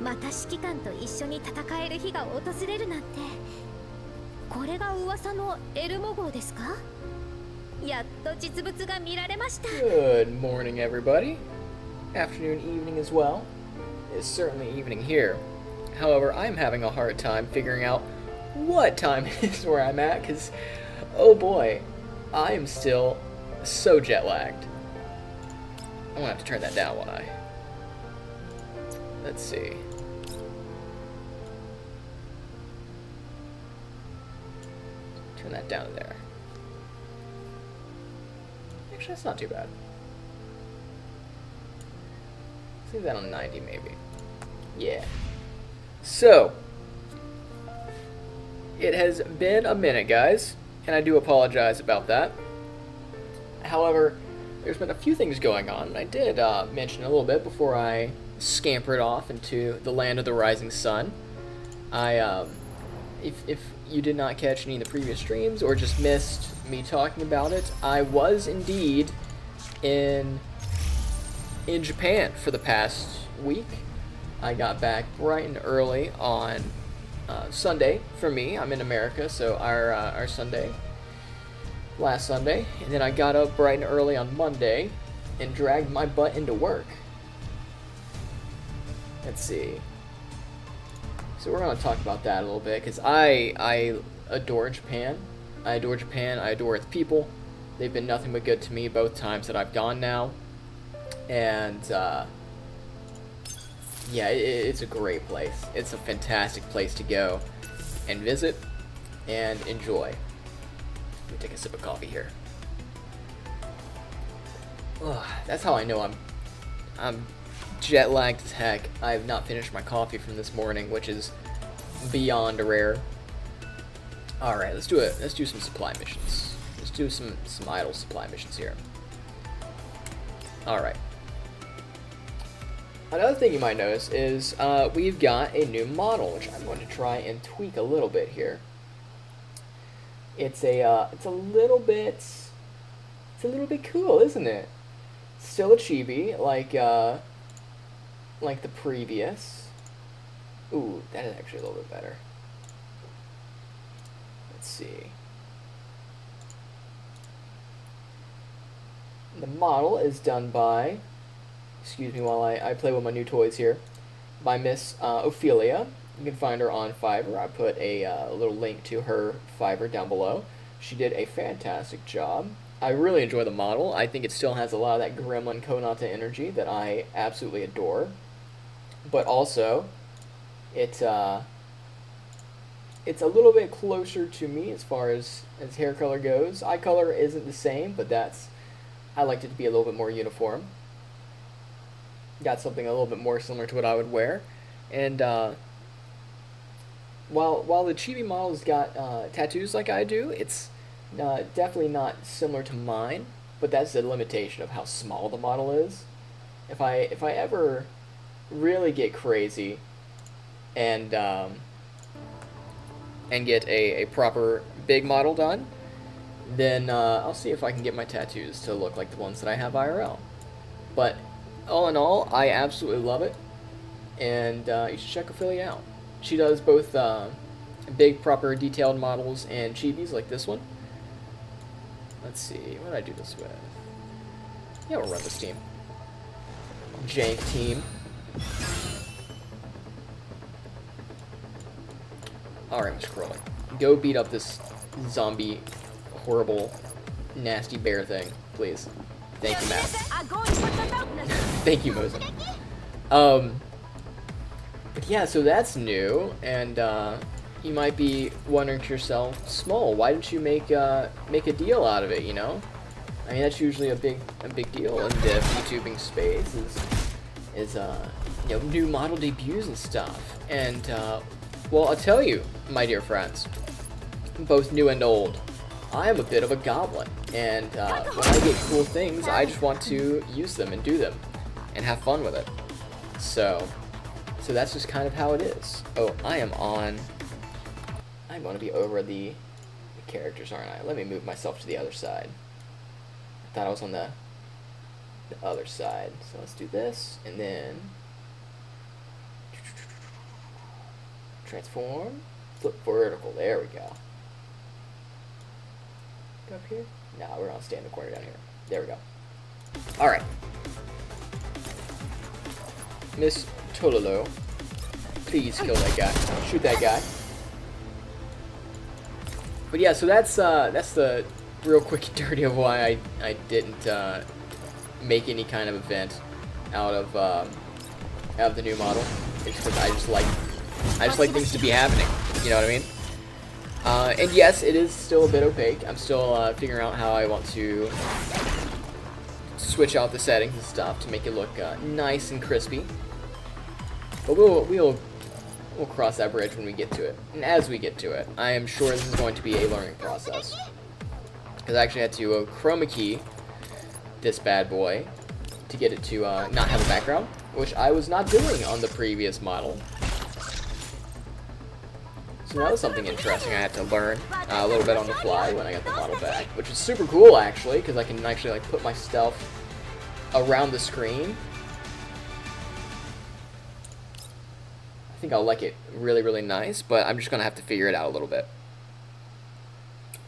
また指揮官と一緒に戦える日が訪れるなんて。これが噂のエルモ号ですか？やっと実物が見られました。 Good morning, everybody. Afternoon, evening as well. It's certainly evening here. However, I'm having a hard time figuring out what time it is where I'm at, because, oh boy, I am still so jet lagged. I'm gonna have to turn that down, won't I? Let's see. Turn that down there. Actually, that's not too bad. Let's leave that on 90 maybe. Yeah. So, it has been a minute, guys, and I do apologize about that. However, there's been a few things going on, and I did mention a little bit before I scampered off into the land of the rising sun. If you did not catch any of the previous streams or just missed me talking about it, I was indeed in Japan for the past week. I got back bright and early on Sunday for me. I'm in America, so our Sunday, last Sunday, and then I got up bright and early on Monday and dragged my butt into work. Let's see. So we're going to talk about that a little bit, because I adore Japan. I adore Japan. I adore its people. They've been nothing but good to me both times that I've gone now. And, yeah, it's a great place. It's a fantastic place to go and visit and enjoy. Let me take a sip of coffee here. Ugh, that's how I know I'm jet lagged as heck. I have not finished my coffee from this morning, which is beyond rare. All right, let's do it. Let's do some supply missions. Let's do some idle supply missions here. All right. Another thing you might notice is we've got a new model, which I'm going to try and tweak a little bit here. It's a little bit cool, isn't it? Still a chibi, like the previous. Ooh, that is actually a little bit better. Let's see. The model is done by, excuse me while I play with my new toys here, by Miss Ophelia. You can find her on Fiverr. I put a little link to her Fiverr down below. She did a fantastic job. I really enjoy the model. I think it still has a lot of that Gremlin Konata energy that I absolutely adore. But also, it's a little bit closer to me as far as hair color goes. Eye color isn't the same, but I liked it to be a little bit more uniform. Got something a little bit more similar to what I would wear. And while the chibi model's got tattoos like I do, it's definitely not similar to mine, but that's the limitation of how small the model is. If I ever really get crazy and get a proper big model done, then I'll see if I can get my tattoos to look like the ones that I have IRL. But all in all, I absolutely love it, and you should check Ophelia out. She does both big, proper, detailed models and chibis like this one. Let's see, what did I do this with? Yeah, we'll run this team. Jank team. Alright, Mr. Crowley. Go beat up this zombie, horrible, nasty bear thing, please. Thank you, Matt. Thank you, Mosen. But yeah, so that's new, and you might be wondering to yourself, Small, why didn't you make a deal out of it, you know? I mean, that's usually a big deal in the YouTubing space, is you know, new model debuts and stuff. And well, I'll tell you, my dear friends, both new and old, I am a bit of a goblin, and when I get cool things, I just want to use them and do them, and have fun with it. So that's just kind of how it is. Oh, I'm going to be over the characters, aren't I? Let me move myself to the other side. I thought I was on the other side. So let's do this, and then Transform. Flip vertical. There we go. Go up here? No, we're gonna stay in the corner down here. There we go. Alright. Miss Tololo, please kill that guy. Shoot that guy. But yeah, so that's the real quick and dirty of why I didn't make any kind of event out of the new model. It's because I just like things to be happening. You know what I mean? And yes, it is still a bit opaque. I'm still figuring out how I want to switch out the settings and stuff to make it look nice and crispy. But we'll cross that bridge when we get to it. And as we get to it, I am sure this is going to be a learning process. Because I actually had to chroma key this bad boy to get it to not have a background, which I was not doing on the previous model. So that was something interesting I had to learn a little bit on the fly when I got the model back, which is super cool actually, because I can actually like put my stuff around the screen. I think I'll like it really, really nice, but I'm just gonna have to figure it out a little bit.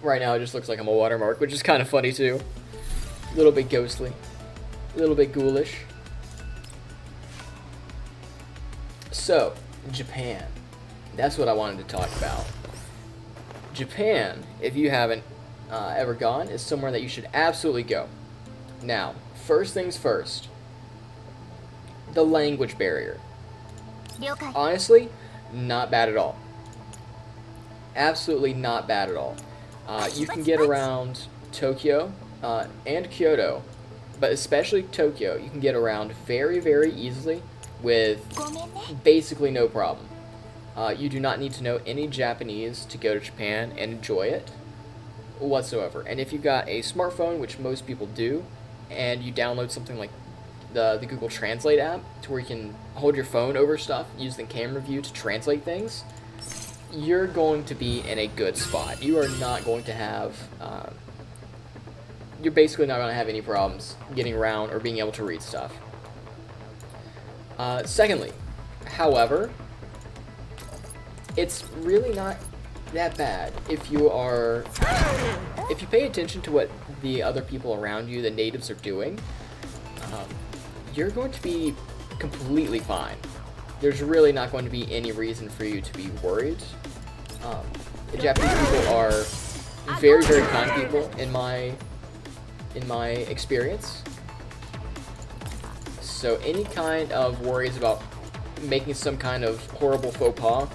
Right now it just looks like I'm a watermark, which is kind of funny too. A little bit ghostly, a little bit ghoulish. So, Japan. That's what I wanted to talk about. Japan, if you haven't ever gone, is somewhere that you should absolutely go. Now, first things first, the language barrier. Honestly, not bad at all. Absolutely not bad at all. You can get around Tokyo and Kyoto, but especially Tokyo, you can get around very, very easily with basically no problem. You do not need to know any Japanese to go to Japan and enjoy it whatsoever. And if you've got a smartphone, which most people do, and you download something like the Google Translate app to where you can hold your phone over stuff, use the camera view to translate things, you're going to be in a good spot. You are not going to have, you're basically not going to have any problems getting around or being able to read stuff. Secondly, however, it's really not that bad if you pay attention to what the other people around you, the natives, are doing. You're going to be completely fine. There's really not going to be any reason for you to be worried. The Japanese people are very, very kind people in my experience. So any kind of worries about making some kind of horrible faux pas,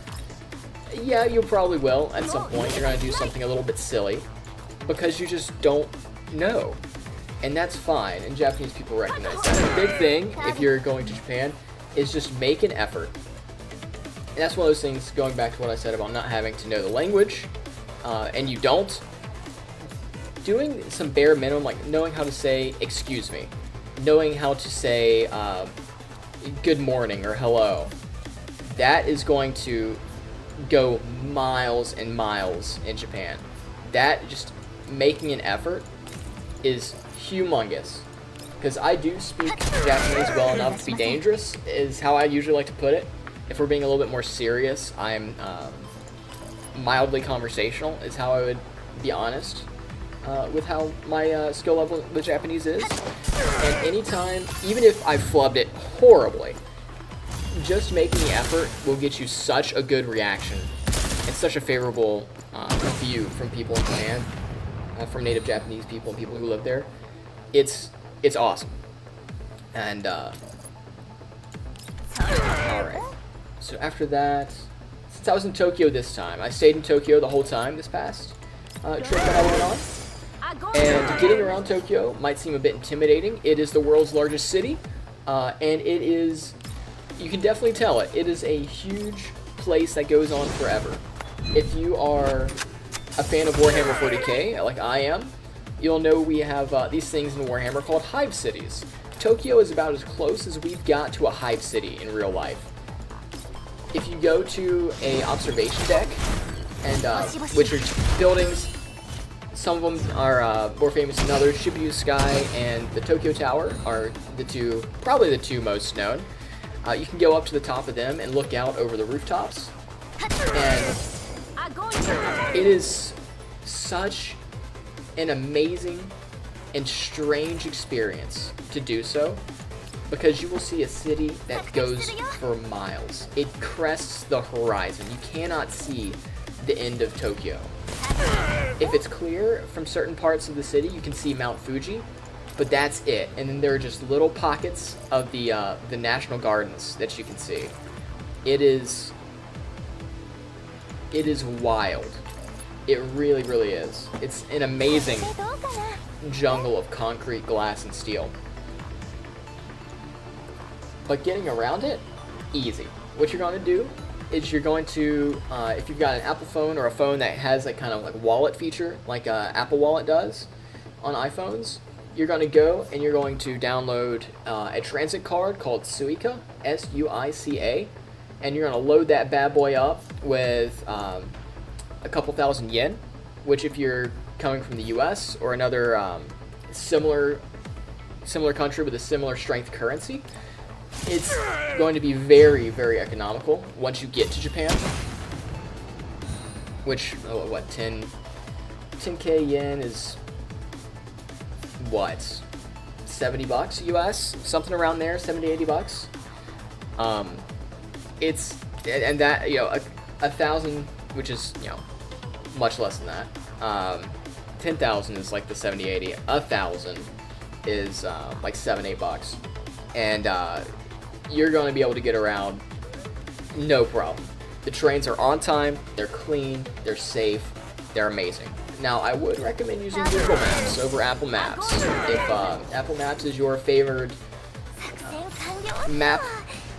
yeah, you probably will at some point. You're going to do something a little bit silly because you just don't know. And that's fine, and Japanese people recognize that. The big thing, if you're going to Japan, is just make an effort. And that's one of those things, going back to what I said about not having to know the language, and you don't. Doing some bare minimum, like knowing how to say excuse me, knowing how to say good morning or hello, that is going to go miles and miles in Japan. That, just making an effort, is humongous. Because I do speak Japanese well enough to be dangerous, is how I usually like to put it. If we're being a little bit more serious, I'm mildly conversational, is how I would be honest with how my skill level with Japanese is. And anytime, even if I flubbed it horribly, just making the effort will get you such a good reaction and such a favorable view from people in Japan, from native Japanese people and people who live there. It's awesome. And alright. So after that, since I was in Tokyo this time, I stayed in Tokyo the whole time this past trip that I went on. And getting around Tokyo might seem a bit intimidating. It is the world's largest city, and it is, you can definitely tell it, it is a huge place that goes on forever. If you are a fan of Warhammer 40k, like I am, you'll know we have these things in Warhammer called hive cities. Tokyo is about as close as we've got to a hive city in real life. If you go to a observation deck, and which are buildings, some of them are more famous than others. Shibuya Sky and the Tokyo Tower are the two, probably the two most known. You can go up to the top of them and look out over the rooftops. And it is such an amazing and strange experience to do so, because you will see a city that goes for miles. It crests the horizon. You cannot see the end of Tokyo. If it's clear from certain parts of the city, you can see Mount Fuji, but that's it. And then there are just little pockets of the National Gardens that you can see. It is wild. It really, really is. It's an amazing jungle of concrete, glass, and steel. But getting around it, easy. What you're going to do is you're going to, if you've got an Apple phone or a phone that has that kind of like wallet feature, like Apple Wallet does on iPhones, you're going to go and you're going to download a transit card called Suica, S-U-I-C-A, and you're going to load that bad boy up with a couple thousand yen, which if you're coming from the US or another similar country with a similar strength currency, it's going to be very, very economical once you get to Japan. Which, what, 10k yen is, what, 70 bucks US? Something around there, 70, 80 bucks. It's, and that, you know, 1,000, which is, you know, much less than that. 10,000 is like the 70, 80. 1,000 is like 7, 8 bucks. And you're going to be able to get around no problem. The trains are on time, they're clean, they're safe, they're amazing. Now, I would recommend using Google Maps over Apple Maps. If Apple Maps is your favored map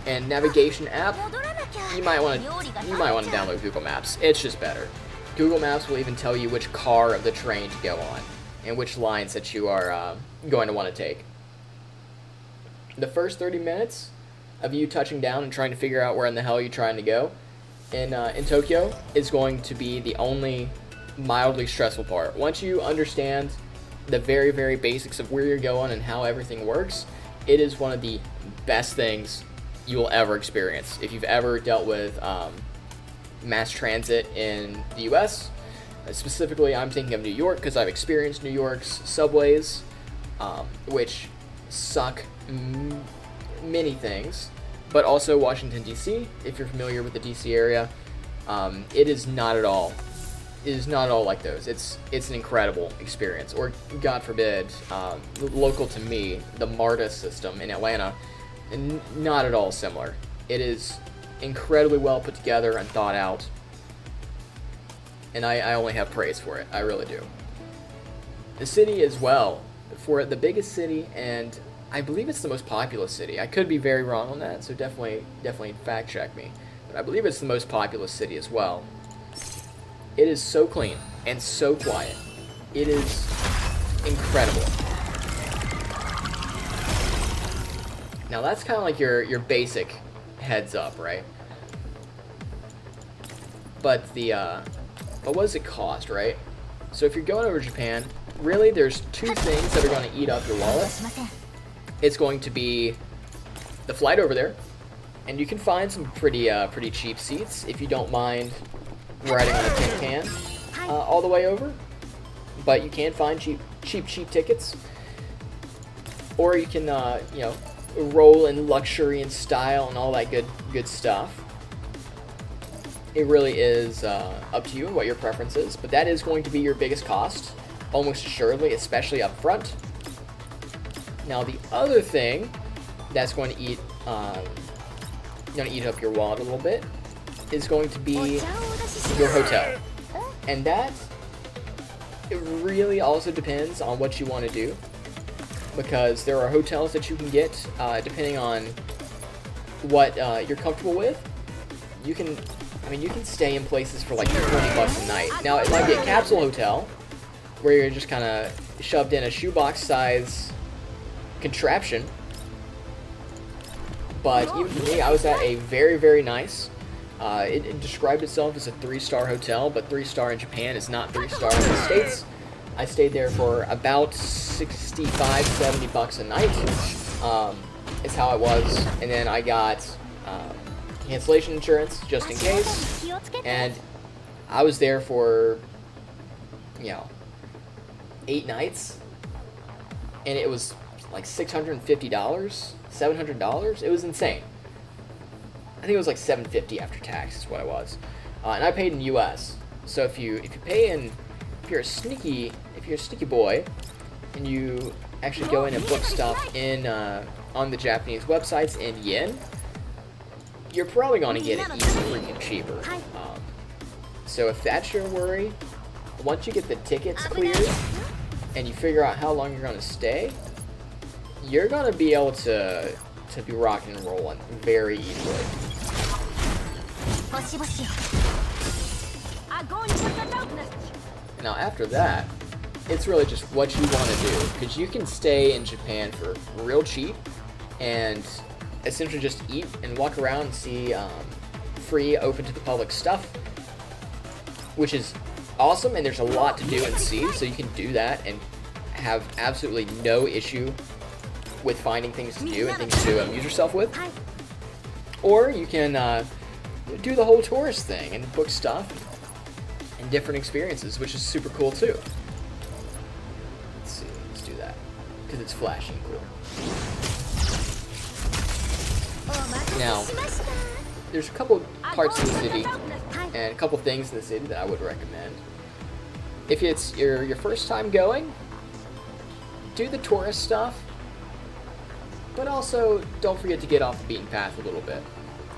and navigation app, you might want to download Google Maps. It's just better. Google Maps will even tell you which car of the train to go on and which lines that you are going to want to take. The first 30 minutes of you touching down and trying to figure out where in the hell you're trying to go in Tokyo is going to be the only mildly stressful part. Once you understand the very, very basics of where you're going and how everything works, it is one of the best things you will ever experience. If you've ever dealt with mass transit in the US, specifically I'm thinking of New York because I've experienced New York's subways, which suck many things, but also Washington DC. If you're familiar with the DC area, it is not at all like those. It's an incredible experience. Or God forbid, local to me, the MARTA system in Atlanta, and not at all similar. It is incredibly well put together and thought out, and I only have praise for it. I really do. The city as well, for the biggest city, and I believe it's the most populous city. I could be very wrong on that, so definitely fact check me. But I believe it's the most populous city as well. It is so clean and so quiet. It is incredible. Now that's kind of like your basic heads up, right? But but what does it cost, right? So if you're going over to Japan, really there's two things that are going to eat up your wallet. It's going to be the flight over there, and you can find some pretty cheap seats if you don't mind riding on a tin can all the way over. But you can find cheap tickets, or you can you know, roll in luxury and style and all that good stuff. It really is up to you what your preference is, but that is going to be your biggest cost, almost assuredly, especially up front. Now the other thing that's going to eat up your wallet a little bit is going to be your hotel, and that it really also depends on what you want to do, because there are hotels that you can get depending on what you're comfortable with. You can stay in places for like 20 bucks a night. Now it might be a capsule hotel where you're just kind of shoved in a shoebox size contraption, but even for me, I was at a very, very nice, it described itself as a 3-star hotel, but 3-star in Japan is not 3-star in the States. I stayed there for about 65, 70 bucks a night, is how it was, and then I got cancellation insurance just in case. And I was there for, 8 nights, and it was like $650, $700. It was insane. I think it was like $750 after tax is what it was, and I paid in U.S. So if you're a sneaky boy, and you actually go in and book stuff in on the Japanese websites in yen, you're probably going to get it even freaking cheaper. So if that's your worry, once you get the tickets cleared and you figure out how long you're going to stay, you're going to be able to be rocking and rolling very easily. Now after that, it's really just what you want to do, because you can stay in Japan for real cheap and essentially just eat and walk around and see free, open to the public stuff, which is awesome, and there's a lot to do and see, so you can do that and have absolutely no issue with finding things to do and things to amuse yourself with. Or you can do the whole tourist thing and book stuff and different experiences, which is super cool too. Let's see, let's do that, because it's flashy and cool. Now, there's a couple parts of the city and a couple things in the city that I would recommend. If it's your first time going, do the tourist stuff, but also don't forget to get off the beaten path a little bit.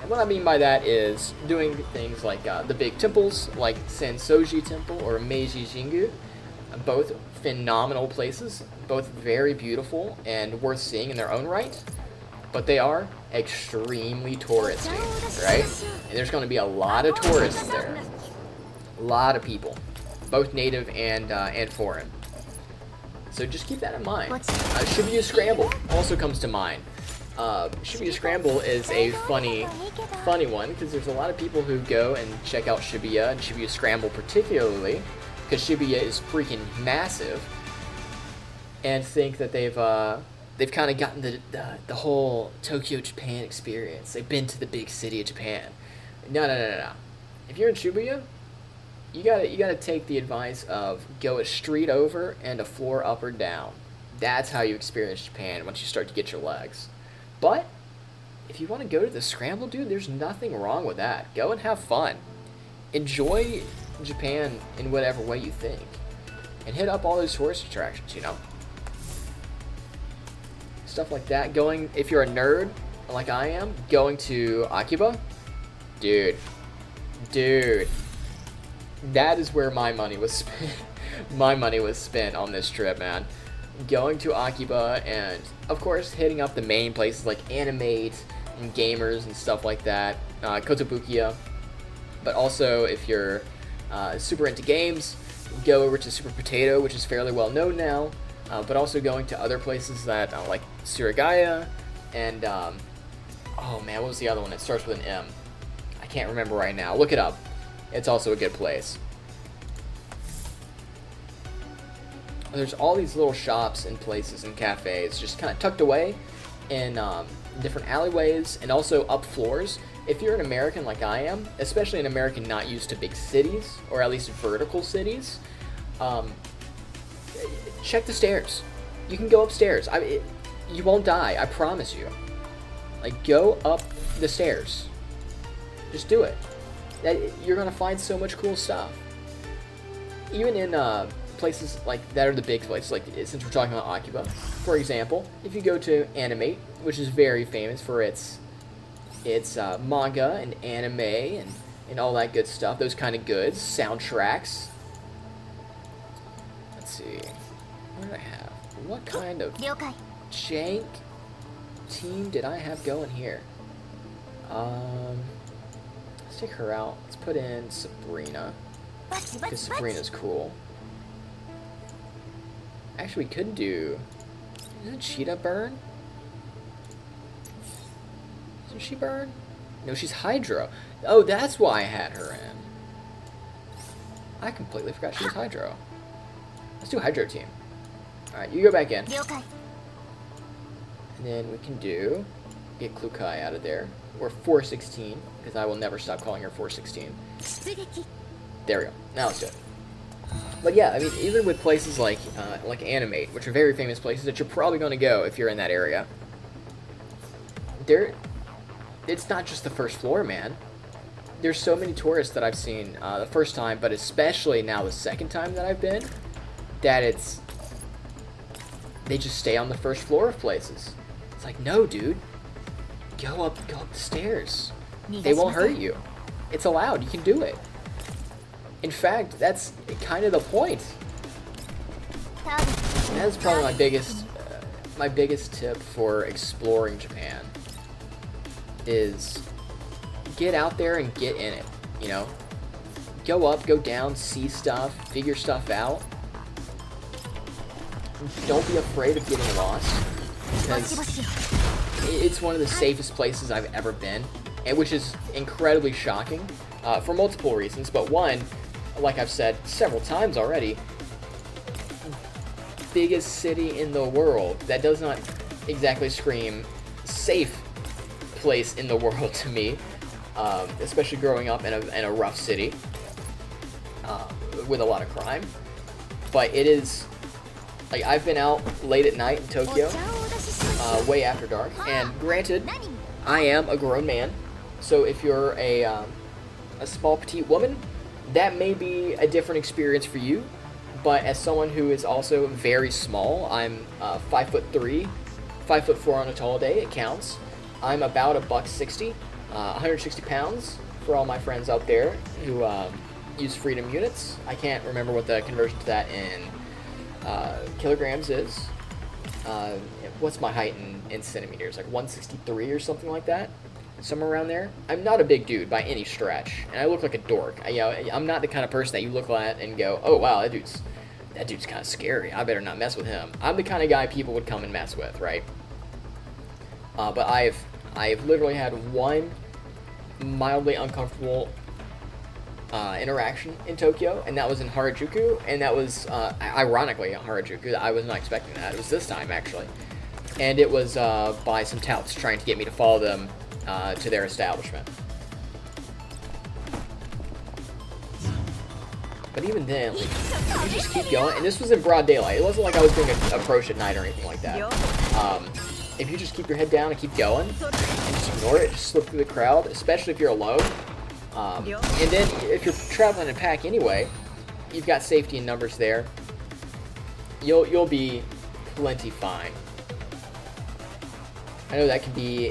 And what I mean by that is doing things like the big temples, like Sensoji Temple or Meiji Jingu, both phenomenal places, both very beautiful and worth seeing in their own right, but they are extremely touristy, right? And there's going to be a lot of tourists there, a lot of people, both native and foreign. So just keep that in mind. Shibuya Scramble also comes to mind. Shibuya Scramble is a funny one, because there's a lot of people who go and check out Shibuya, and Shibuya Scramble particularly, because Shibuya is freaking massive, and think that they've kind of gotten the whole Tokyo, Japan experience. They've been to the big city of Japan. No. If you're in Shibuya, you gotta take the advice of go a street over and a floor up or down. That's how you experience Japan once you start to get your legs. But if you want to go to the Scramble, dude, there's nothing wrong with that. Go and have fun. Enjoy Japan in whatever way you think. And hit up all those tourist attractions, Stuff like that. Going, if you're a nerd like I am, going to Akiba, dude, that is where my money was spent. My money was spent on this trip, man. Going to Akiba and, of course, hitting up the main places like Animate and Gamers and stuff like that, Kotobukiya. But also, if you're super into games, go over to Super Potato, which is fairly well known now. But also going to other places that like Surigaya and oh man, what was the other one? It starts with an M. I can't remember right now. Look it up. It's also a good place. There's all these little shops and places and cafes just kind of tucked away in different alleyways and also up floors. If you're an American like I am, especially an American not used to big cities, or at least vertical cities, check the stairs. You can go upstairs. You won't die, I promise you. Like, go up the stairs. Just do it. You're gonna find so much cool stuff. Even in places like that are the big places, like since we're talking about Akiba, for example, if you go to Animate, which is very famous for its manga and anime and all that good stuff, those kind of goods, soundtracks. Let's see, what did I have? What kind of jank team did I have going here? Let's take her out. Let's put in Sabrina, because Sabrina's cool. Actually, we could do... Isn't Cheetah burn? Isn't she burn? No, she's Hydro. Oh, that's why I had her in. I completely forgot she was Hydro. Let's do Hydro team. Alright, you go back in. And then we can do get Klukai out of there. Or 416, because I will never stop calling her 416. There we go. Now it's good. But yeah, I mean, even with places like Animate, which are very famous places that you're probably going to go if you're in that area, it's not just the first floor, man. There's so many tourists that I've seen the first time, but especially now the second time that I've been, that they just stay on the first floor of places. It's like, no, dude, go up the stairs. They won't hurt you. It's allowed. You can do it. In fact, that's kind of the point. That's probably my biggest tip for exploring Japan is get out there and get in it, you know? Go up, go down, see stuff, figure stuff out. Don't be afraid of getting lost, because it's one of the safest places I've ever been, and which is incredibly shocking for multiple reasons. But one, like I've said several times already, biggest city in the world. That does not exactly scream safe place in the world to me, especially growing up in a rough city with a lot of crime. But it is, like, I've been out late at night in Tokyo, way after dark, and granted, I am a grown man, so if you're a small petite woman, that may be a different experience for you. But as someone who is also very small, I'm 5'3", 5'4" on a tall day, it counts. I'm about $160, 160 pounds for all my friends out there who use freedom units. I can't remember what the conversion to that in kilograms is. What's my height in centimeters? Like 163 or something like that? Somewhere around there. I'm not a big dude by any stretch, and I look like a dork. I'm not the kind of person that you look at and go, oh wow, that dude's kind of scary. I better not mess with him. I'm the kind of guy people would come and mess with, right? But I've literally had one mildly uncomfortable interaction in Tokyo, and that was in Harajuku, and that was ironically Harajuku. I was not expecting that. It was this time actually, and it was by some touts trying to get me to follow them to their establishment. But even then, like, you just keep going, and this was in broad daylight. It wasn't like I was doing an approach at night or anything like that. If you just keep your head down and keep going, and just ignore it, just slip through the crowd, especially if you're alone. And then if you're traveling in a pack anyway, you've got safety in numbers there. You'll be plenty fine. I know that can be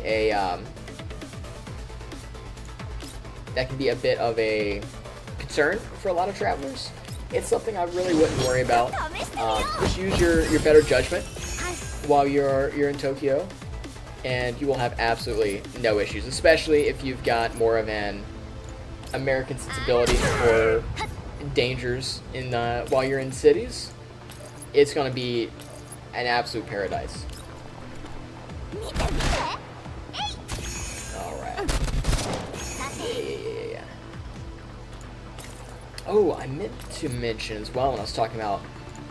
a bit of a concern for a lot of travelers. It's something I really wouldn't worry about. Just use your better judgment while you're in Tokyo, and you will have absolutely no issues, especially if you've got more of an American sensibility for dangers in while you're in cities. It's going to be an absolute paradise. Alright. Yeah. Oh, I meant to mention as well when I was talking about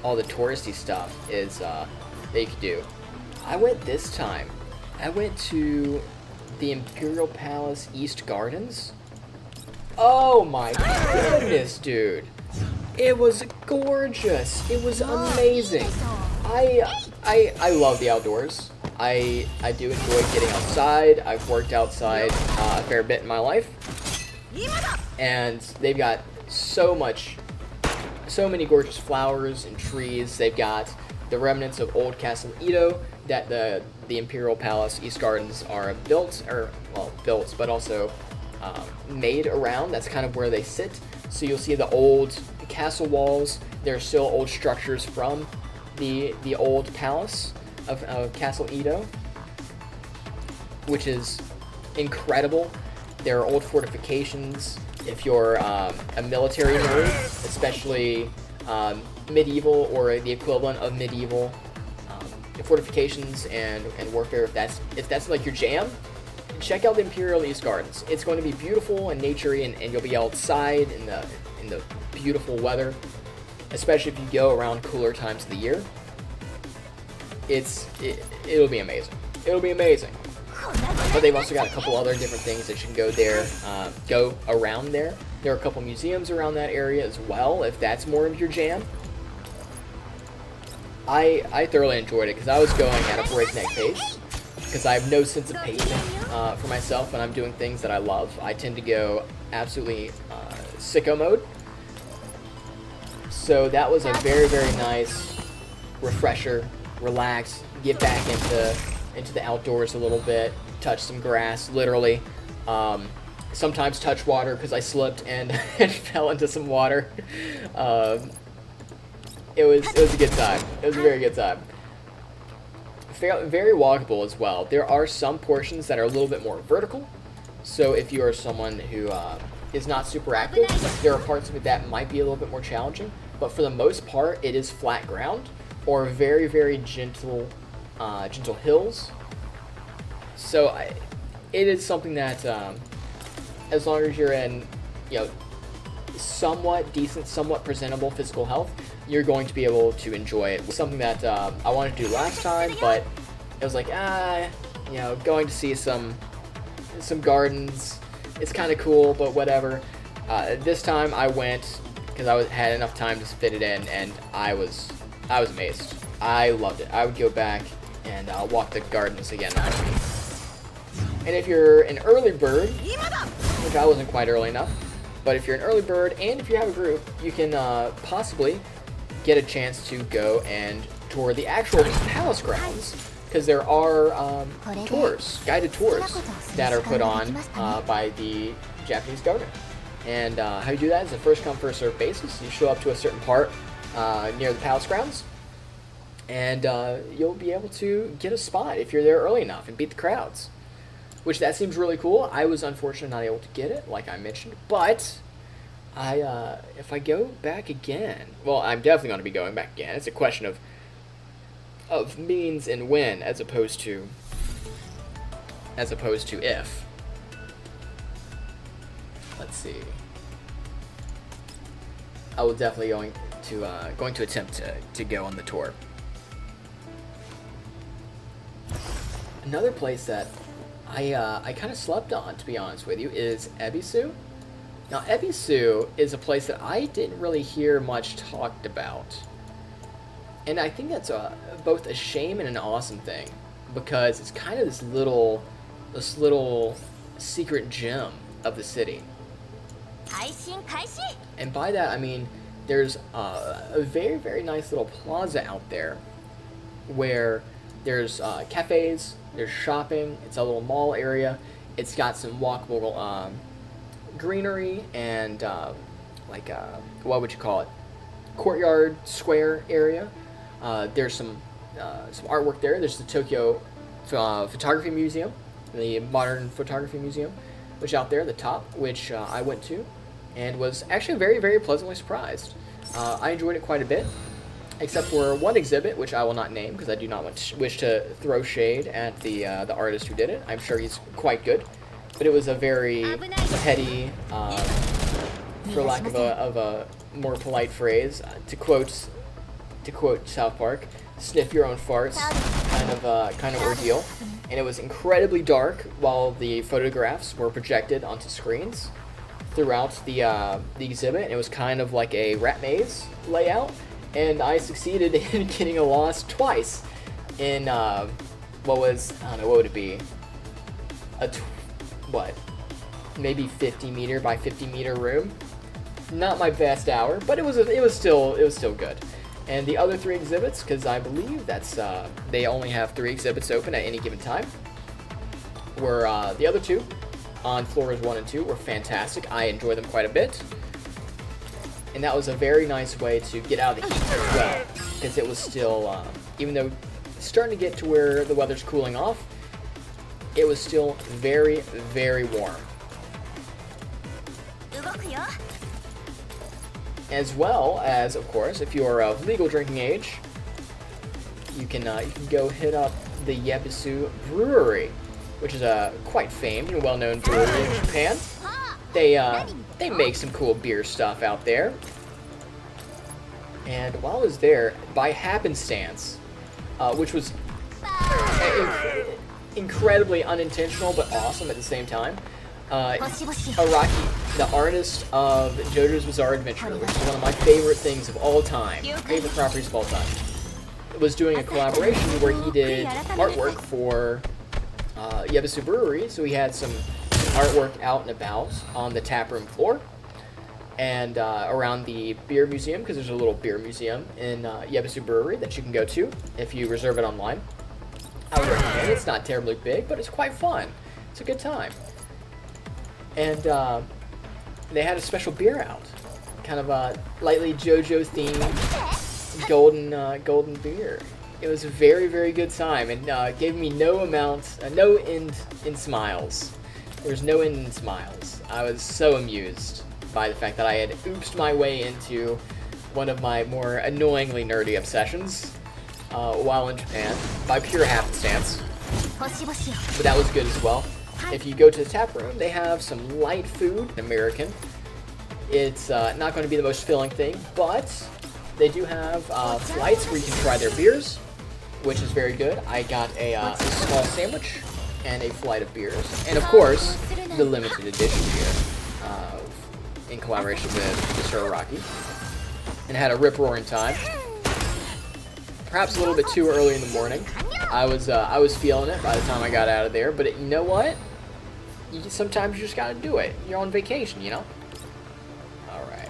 all the touristy stuff is that you could do. I went this time. I went to the Imperial Palace East Gardens. Oh my goodness, dude. It was gorgeous. It was amazing. I love the outdoors. I do enjoy getting outside. I've worked outside a fair bit in my life. And they've got so many gorgeous flowers and trees. They've got the remnants of old Castle Edo that the Imperial Palace East Gardens are built, but also made around. That's kind of where they sit. So you'll see the old castle walls. There are still old structures from the old palace of Castle Edo, which is incredible. There are old fortifications. If you're a military nerd, especially medieval or the equivalent of medieval fortifications and warfare, if that's like your jam, check out the Imperial East Gardens. It's going to be beautiful and naturey, and you'll be outside in the beautiful weather, especially if you go around cooler times of the year. It'll be amazing. It'll be amazing. But they've also got a couple other different things that you can go there, go around there. There are a couple museums around that area as well, if that's more of your jam. I thoroughly enjoyed it because I was going at a breakneck pace because I have no sense of pacing for myself when I'm doing things that I love. I tend to go absolutely sicko mode. So that was a very, very nice refresher, relax, get back into the outdoors a little bit, touch some grass, literally. Sometimes touch water because I slipped and, and fell into some water. It was a good time. It was a very good time. Very walkable as well. There are some portions that are a little bit more vertical. So if you are someone who is not super active, there are parts of it that might be a little bit more challenging. But for the most part, it is flat ground or very, very gentle, gentle hills. So it is something that, as long as you're in, you know, somewhat decent, somewhat presentable physical health, you're going to be able to enjoy it. Something that I wanted to do last time, but it was like, you know, going to see some gardens. It's kind of cool, but whatever. This time I went because I had enough time to fit it in, and I was amazed. I loved it. I would go back and walk the gardens again. And if you're an early bird, which I wasn't quite early enough, but if you're an early bird and if you have a group, you can possibly get a chance to go and tour the actual palace grounds, because there are tours, guided tours, that are put on by the Japanese government. And how you do that is a first come, first served basis. You show up to a certain part near the palace grounds, and you'll be able to get a spot if you're there early enough and beat the crowds. Which that seems really cool. I was unfortunately not able to get it, like I mentioned, but if I go back again, well, I'm definitely going to be going back again. It's a question of means and when, as opposed to if. Let's see. I will definitely going to attempt to go on the tour. Another place that I kind of slept on, to be honest with you, is Ebisu. Now, Ebisu is a place that I didn't really hear much talked about. And I think that's both a shame and an awesome thing, because it's kind of this little secret gem of the city. And by that, I mean, there's a very, very nice little plaza out there where there's cafes, there's shopping, it's a little mall area, it's got some walkable greenery and what would you call it, courtyard square area. There's some artwork there. There's the Tokyo Photography Museum, the Modern Photography Museum, which out there at the top, which I went to and was actually very, very pleasantly surprised. I enjoyed it quite a bit, except for one exhibit, which I will not name because I do not wish to throw shade at the artist who did it. I'm sure he's quite good, but it was a very petty, for lack of a more polite phrase, to quote South Park, sniff your own farts kind of ordeal. And it was incredibly dark while the photographs were projected onto screens throughout the exhibit, and it was kind of like a rat maze layout. And I succeeded in getting lost twice in what would it be? Maybe 50 meter by 50 meter room. Not my best hour, but it was still good. And the other three exhibits, because I believe that's they only have 3 exhibits open at any given time, were the other 2 on floors 1 and 2 were fantastic. I enjoyed them quite a bit. And that was a very nice way to get out of the heat as well, because it was still, even though it's starting to get to where the weather's cooling off, it was still very, very warm. As well as, of course, if you are of legal drinking age, you can go hit up the Ebisu Brewery, which is a quite famed and well-known brewery in Japan. They make some cool beer stuff out there. And while I was there, by happenstance, which was incredibly unintentional but awesome at the same time. Araki, the artist of JoJo's Bizarre Adventure, which is one of my favorite things of all time, favorite properties of all time, was doing a collaboration where he did artwork for Yebisu Brewery. So he had some artwork out and about on the taproom floor and around the beer museum, because there's a little beer museum in Yebisu Brewery that you can go to if you reserve it online. I would recommend it. It's not terribly big, but it's quite fun. It's a good time. And they had a special beer out, kind of a lightly JoJo themed golden beer. It was a very, very good time, and gave me no end in smiles. There was no end in smiles. I was so amused by the fact that I had oopsed my way into one of my more annoyingly nerdy obsessions while in Japan by pure happenstance. But that was good as well. If you go to the tap room, they have some light food, American. It's not going to be the most filling thing, but they do have flights where you can try their beers, which is very good. I got a small sandwich and a flight of beers, and of course, the limited edition beer in collaboration with Mr. Araki, and had a rip-roaring time. Perhaps a little bit too early in the morning. I was feeling it by the time I got out of there, but you know what? Sometimes you just gotta do it. You're on vacation, you know? Alright.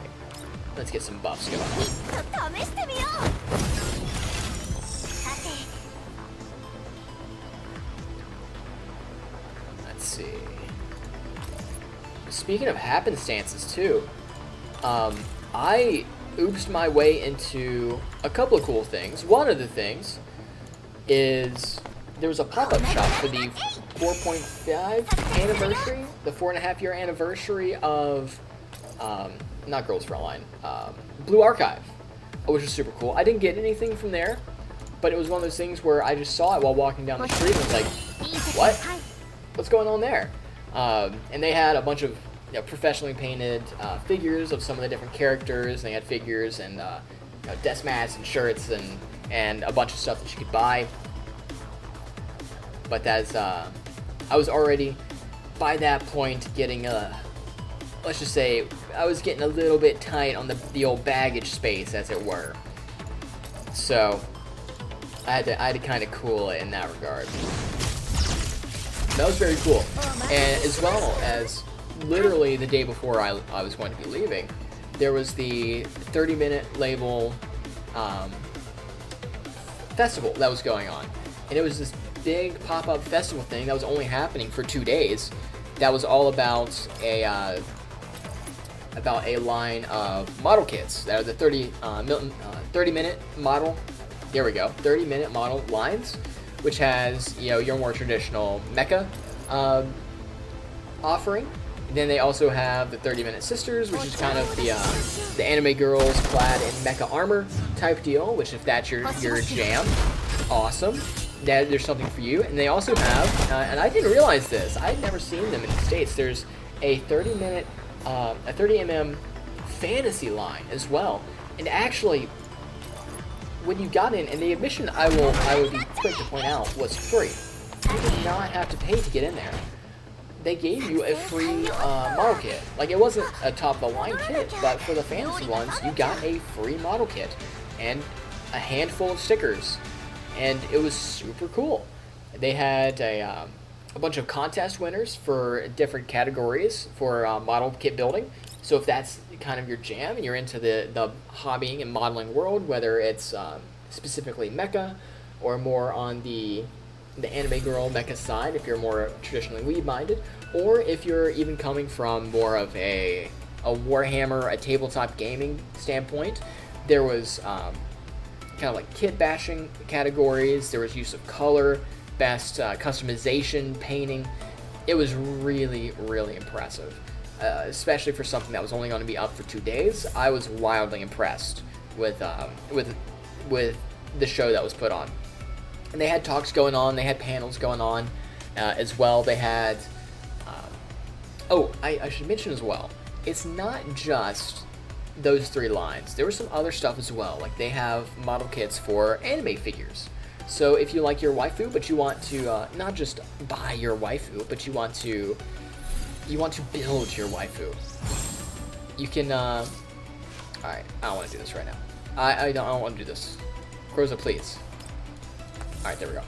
Let's get some buffs going on. Let's see. Speaking of happenstances, too, I oopsed my way into a couple of cool things. One of the things is there was a pop-up shop for the 4.5 anniversary, the 4.5 year anniversary of, not Girls Frontline, Blue Archive, which was super cool. I didn't get anything from there, but it was one of those things where I just saw it while walking down the street and was like, what? What's going on there? And they had a bunch of professionally painted figures of some of the different characters. They had figures and desk mats and shirts and a bunch of stuff that you could buy. But that's I was already by that point getting let's just say I was getting a little bit tight on the old baggage space, as it were. So I had to kind of cool it in that regard. That was very cool, and as well as literally the day before I was going to be leaving, there was the 30-minute label festival that was going on, and it was this big pop-up festival thing that was only happening for 2 days. That was all about a line of model kits that are the 30-minute model. There we go, 30-minute model lines, which has your more traditional mecha offering. Then they also have the 30-minute sisters, which is kind of the anime girls clad in mecha armor type deal. Which, if that's your jam, awesome. There's something for you. And they also have, and I didn't realize this, I'd never seen them in the States. There's a 30 mm fantasy line as well. And actually, when you got in, and the admission, I would be quick to point out, was free. You did not have to pay to get in there. They gave you a free model kit. Like, it wasn't a top-of-the-line kit, but for the fantasy ones, you got a free model kit and a handful of stickers, and it was super cool. They had a bunch of contest winners for different categories for model kit building. So if that's kind of your jam and you're into the hobbying and modeling world, whether it's specifically mecha or more on the anime girl mecha side, if you're more traditionally weeb-minded, or if you're even coming from more of a Warhammer, a tabletop gaming standpoint, there was kind of like kit bashing categories. There was use of color, best customization, painting. It was really, really impressive, especially for something that was only going to be up for 2 days. I was wildly impressed with the show that was put on. And they had talks going on, they had panels going on as well. They had, I should mention as well, it's not just those 3 lines. There was some other stuff as well. Like, they have model kits for anime figures, So if you like your waifu, but you want to not just buy your waifu, but you want to build your waifu, you can. All right, I don't want to do this right now. I don't want to do this. Groza, please. All right, there we go.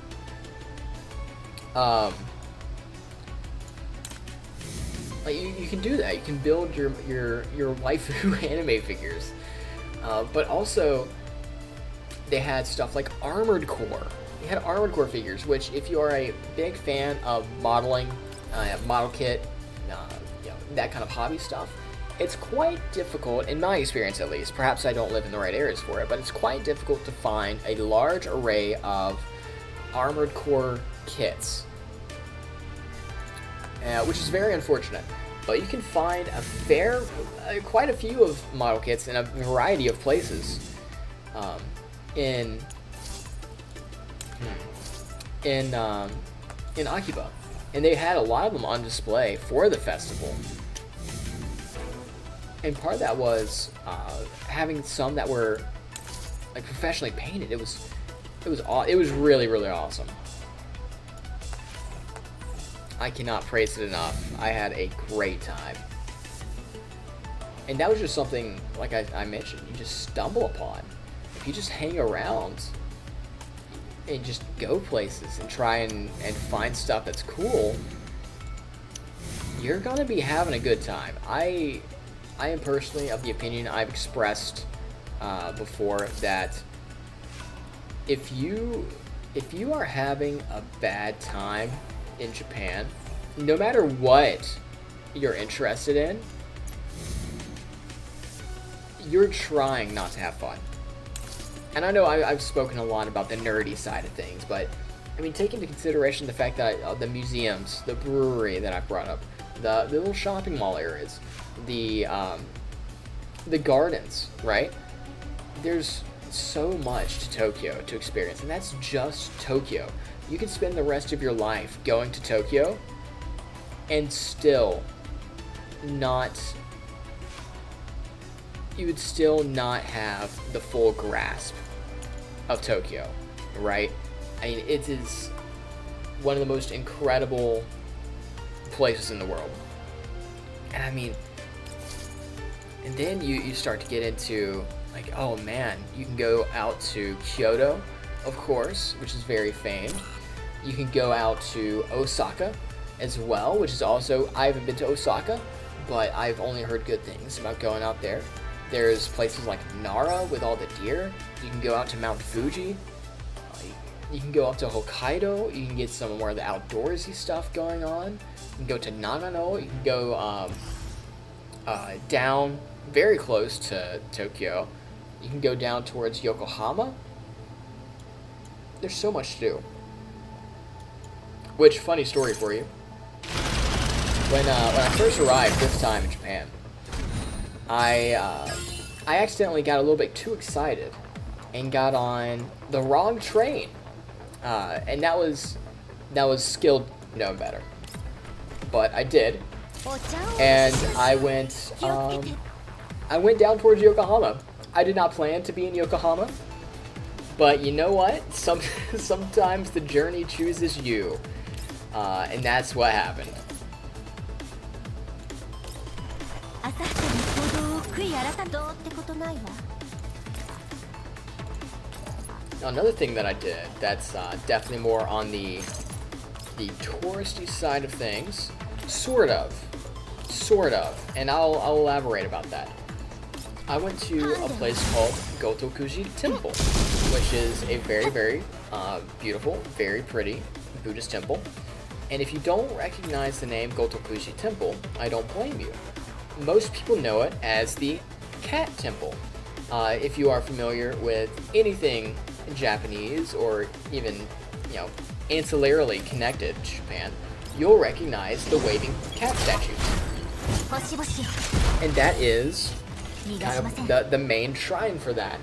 Like you can do that. You can build your waifu anime figures, but also they had stuff like Armored Core. They had Armored Core figures, which if you are a big fan of modeling, model kit, you know, that kind of hobby stuff, it's quite difficult, in my experience at least. Perhaps I don't live in the right areas for it, but it's quite difficult to find a large array of Armored Core kits, which is very unfortunate. But you can find quite a few of model kits in a variety of places. In Akiba, and they had a lot of them on display for the festival. And part of that was having some that were like professionally painted. It was really, really awesome. I cannot praise it enough. I had a great time. And that was just something, like I mentioned, you just stumble upon. If you just hang around and just go places and try and find stuff that's cool, you're gonna be having a good time. I am personally of the opinion I've expressed before that if you are having a bad time in Japan, no matter what you're interested in, you're trying not to have fun. And I know I've spoken a lot about the nerdy side of things, but I mean, take into consideration the fact that the museums, the brewery that I brought up, the little shopping mall areas, the gardens, right? There's so much to Tokyo to experience, and that's just Tokyo. You could spend the rest of your life going to Tokyo and still you would still not have the full grasp of Tokyo, right? I mean, it is one of the most incredible places in the world. And I mean, and then you start to get into, like, oh man, you can go out to Kyoto, of course, which is very famed. You can go out to Osaka as well, which is also, I haven't been to Osaka, but I've only heard good things about going out there. There's places like Nara with all the deer. You can go out to Mount Fuji. You can go up to Hokkaido. You can get some more of the outdoorsy stuff going on. You can go to Nagano. You can go down very close to Tokyo. You can go down towards Yokohama. There's so much to do. Which, funny story for you. When I first arrived this time in Japan, I accidentally got a little bit too excited and got on the wrong train, and that was skilled no better, but I did, and I went down towards Yokohama. I did not plan to be in Yokohama, but you know what? Sometimes the journey chooses you, and that's what happened. Now, another thing that I did that's definitely more on the touristy side of things, sort of, and I'll elaborate about that. I went to a place called Gotokuji Temple, which is a very, very beautiful, very pretty Buddhist temple. And if you don't recognize the name Gotokuji Temple, I don't blame you. Most people know it as the Cat Temple. If you are familiar with anything Japanese or even, ancillarily connected to Japan, you'll recognize the waving cat statues. And that is kind of the main shrine for that.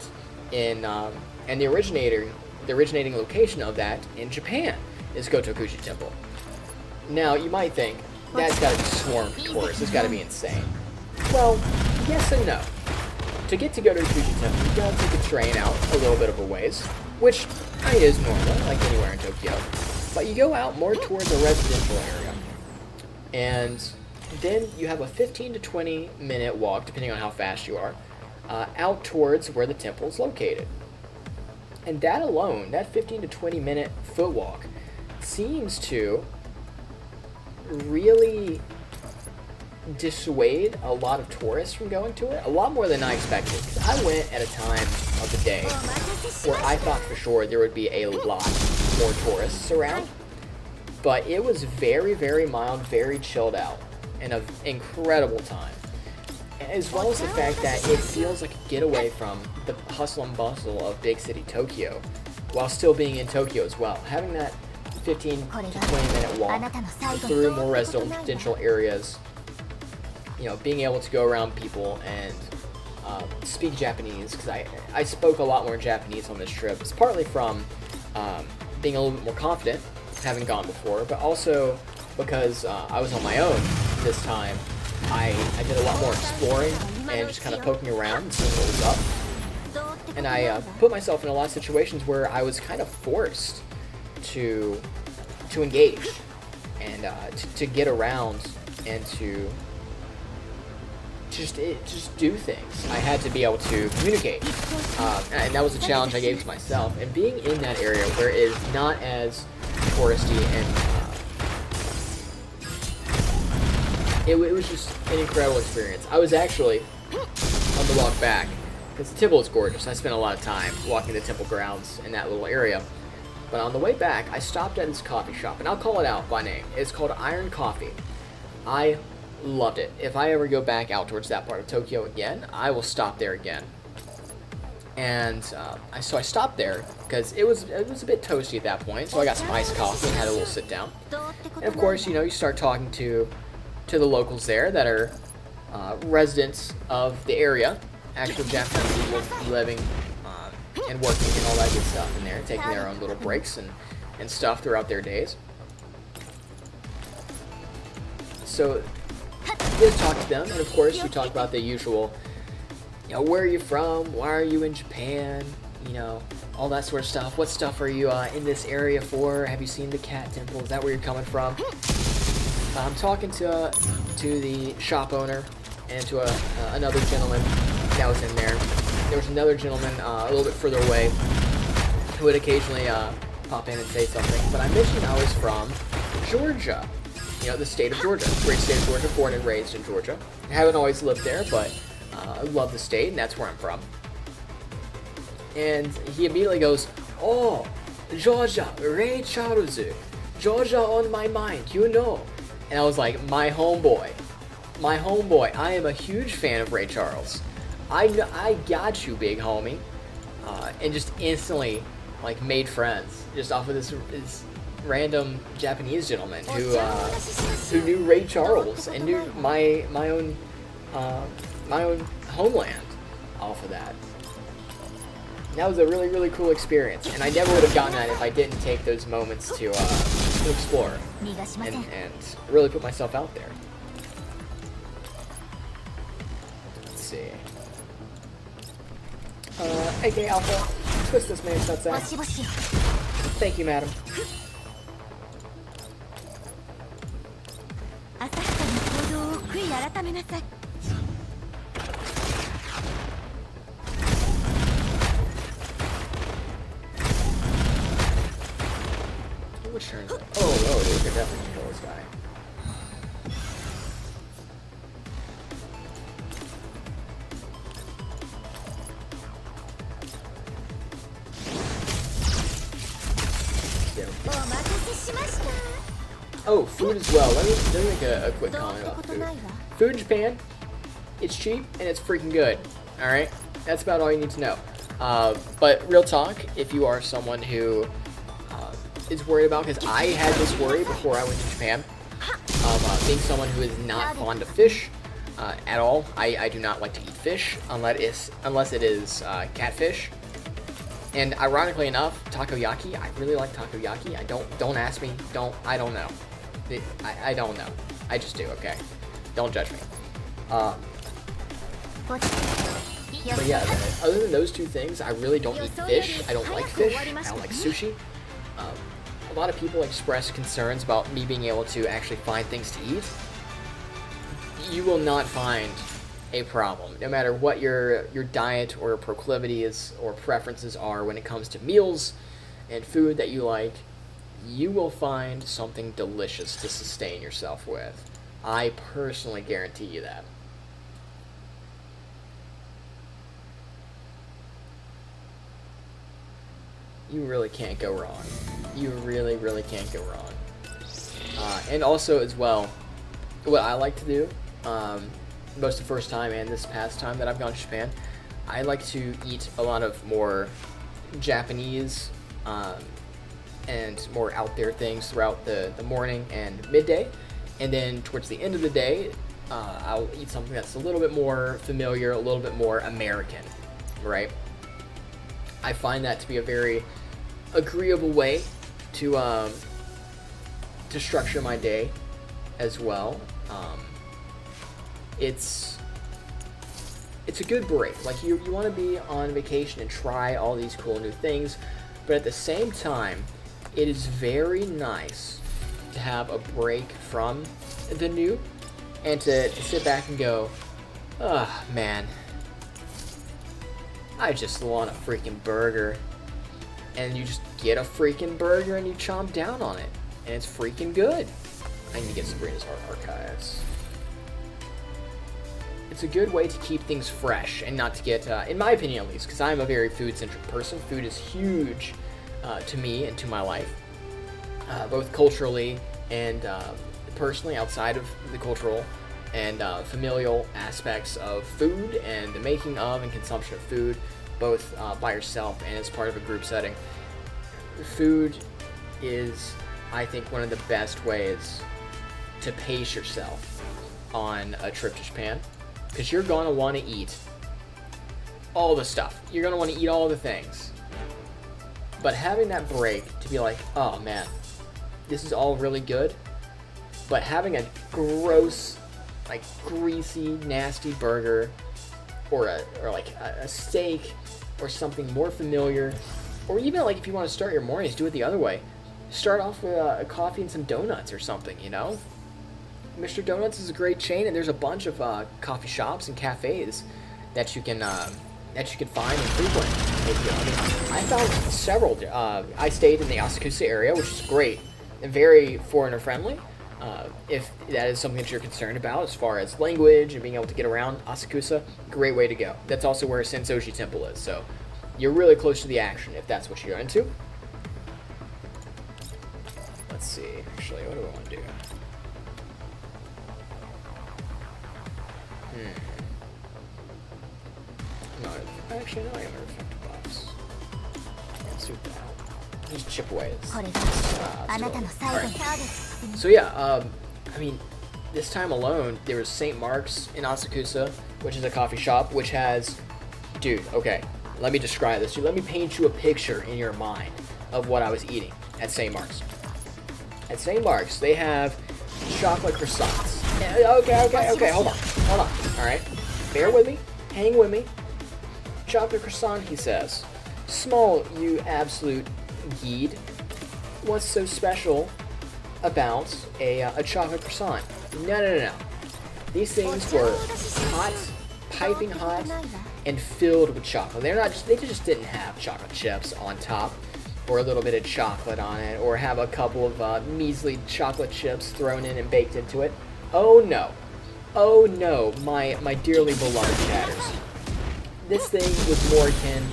And the originating location of that in Japan is Gotokuji Temple. Now, you might think, that's gotta be swarmed with tourists, it's gotta be insane. Well, yes and no. To get to Gotokuji Temple, you gotta take a train out a little bit of a ways, which It is normal, like anywhere in Tokyo. But you go out more towards a residential area. And then you have a 15 to 20 minute walk, depending on how fast you are, out towards where the temple is located. And that alone, that 15 to 20 minute foot walk, seems to really dissuade a lot of tourists from going to it. A lot more than I expected. 'Cause I went at a time of the day where I thought for sure there would be a lot more tourists around. But it was very, very mild, very chilled out, and an incredible time. As well as the fact that it feels like a getaway from the hustle and bustle of big city Tokyo, while still being in Tokyo as well. Having that 15 to 20 minute walk through more residential areas, you know, being able to go around people and speak Japanese, because I spoke a lot more Japanese on this trip. It's partly from being a little bit more confident, having gone before, but also because I was on my own this time. I did a lot more exploring and just kind of poking around and seeing what was up. And I put myself in a lot of situations where I was kind of forced to engage and to get around and to just do things. I had to be able to communicate, and that was a challenge I gave to myself. And being in that area where it is not as touristy and it was just an incredible experience. I was actually on the walk back, because the temple is gorgeous. I spent a lot of time walking the temple grounds in that little area. But on the way back, I stopped at this coffee shop, and I'll call it out by name. It's called Iron Coffee. I loved it. If I ever go back out towards that part of Tokyo again, I will stop there again. And so I stopped there because it was a bit toasty at that point. So I got some iced coffee and had a little sit down. And of course, you know, you start talking to the locals there that are residents of the area, actual Japanese people living and working and all that good stuff in there, taking their own little breaks and stuff throughout their days. So you talk to them, and of course you talk about the usual, you know, where are you from? Why are you in Japan? You know, all that sort of stuff. What stuff are you in this area for? Have you seen the cat temple? Is that where you're coming from? I'm talking to the shop owner and to another gentleman that was in there. There was another gentleman a little bit further away who would occasionally pop in and say something. But I mentioned I was from Georgia. You know, the state of Georgia. Great state of Georgia, born and raised in Georgia. I haven't always lived there, but I love the state, and that's where I'm from. And he immediately goes, "Oh, Georgia, Ray Charles. Georgia on my mind, you know." And I was like, my homeboy, I am a huge fan of Ray Charles. I got you, big homie. And just instantly, like, made friends just off of this random Japanese gentleman who knew Ray Charles and knew my own homeland off of that. And that was a really, really cool experience, and I never would have gotten that if I didn't take those moments to explore and really put myself out there. Let's see. AK Alpha, twist this man's nuts out. Thank you, madam. Which turn is it? Oh, dude, we could definitely kill this guy. Oh, food as well. Let me make a quick comment about food. Food in Japan, it's cheap and it's freaking good. Alright? That's about all you need to know. But real talk, if you are someone who is worried about, because I had this worry before I went to Japan, of being someone who is not fond of fish at all. I do not like to eat fish unless it is catfish. And ironically enough, takoyaki, I really like takoyaki. Don't ask me. I don't know. I don't know. I just do, okay? Don't judge me. But yeah, other than those two things, I really don't eat fish. I don't like fish. I don't like sushi. A lot of people express concerns about me being able to actually find things to eat. You will not find a problem, no matter what your diet or proclivities or preferences are when it comes to meals and food that you like. You will find something delicious to sustain yourself with. I personally guarantee you that. You really can't go wrong. You really, really can't go wrong. And also, as well, what I like to do, most of the first time and this past time that I've gone to Japan, I like to eat a lot of more Japanese and more out there things throughout the morning and midday. And then towards the end of the day, I'll eat something that's a little bit more familiar, a little bit more American, right? I find that to be a very agreeable way to structure my day as well. It's a good break. Like you want to be on vacation and try all these cool new things, but at the same time, it is very nice to have a break from the new and to sit back and go, oh man, I just want a freaking burger. And you just get a freaking burger and you chomp down on it. And it's freaking good. I need to get Sabrina's archives. It's a good way to keep things fresh and not to get, in my opinion at least, because I'm a very food-centric person. Food is huge to me and to my life, both culturally and personally, outside of the cultural and familial aspects of food and the making of and consumption of food, both by yourself and as part of a group setting. Food is, I think, one of the best ways to pace yourself on a trip to Japan, because you're going to want to eat all the stuff. You're going to want to eat all the things. But having that break to be like, oh man, this is all really good, but having a gross, like greasy, nasty burger or like a steak or something more familiar, or even like if you want to start your mornings, do it the other way. Start off with a coffee and some donuts or something, you know? Mr. Donuts is a great chain, and there's a bunch of coffee shops and cafes that you can find and frequent. I found several. I stayed in the Asakusa area, which is great and very foreigner friendly. If that is something that you're concerned about as far as language and being able to get around, Asakusa, great way to go. That's also where Sensoji Temple is, so you're really close to the action if that's what you're into. Let's see, actually, what do I want to do? No, actually, no, I am a reflective box. Let's do that. Just chip away. Alright. So yeah, I mean, this time alone, there was St. Mark's in Asakusa, which is a coffee shop, which has, dude, okay, let me describe this. Let me paint you a picture in your mind of what I was eating at St. Mark's. At St. Mark's, they have chocolate croissants. Okay, hold on, alright? Bear with me, hang with me. Chocolate croissant, he says. Small, you absolute geed. What's so special about a chocolate croissant? No. These things were hot, piping hot, and filled with chocolate. They just didn't have chocolate chips on top, or a little bit of chocolate on it, or have a couple of measly chocolate chips thrown in and baked into it. Oh no, my dearly beloved chatters. This thing was more akin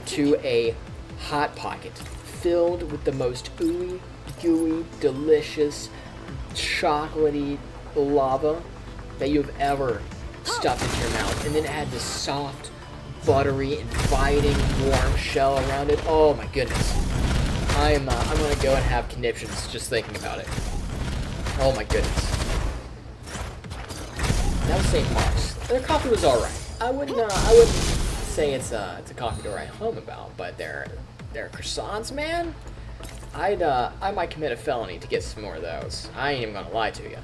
to a Hot Pocket, filled with the most ooey, gooey, delicious, chocolatey lava that you've ever stuffed into your mouth. And then it had this soft, buttery, inviting, warm shell around it. Oh my goodness. I'm gonna go and have conniptions just thinking about it. Oh my goodness. That was St. Mark's. Their coffee was alright. I wouldn't say it's a coffee to write home about, but their croissants, man, I might commit a felony to get some more of those. I ain't even gonna lie to you.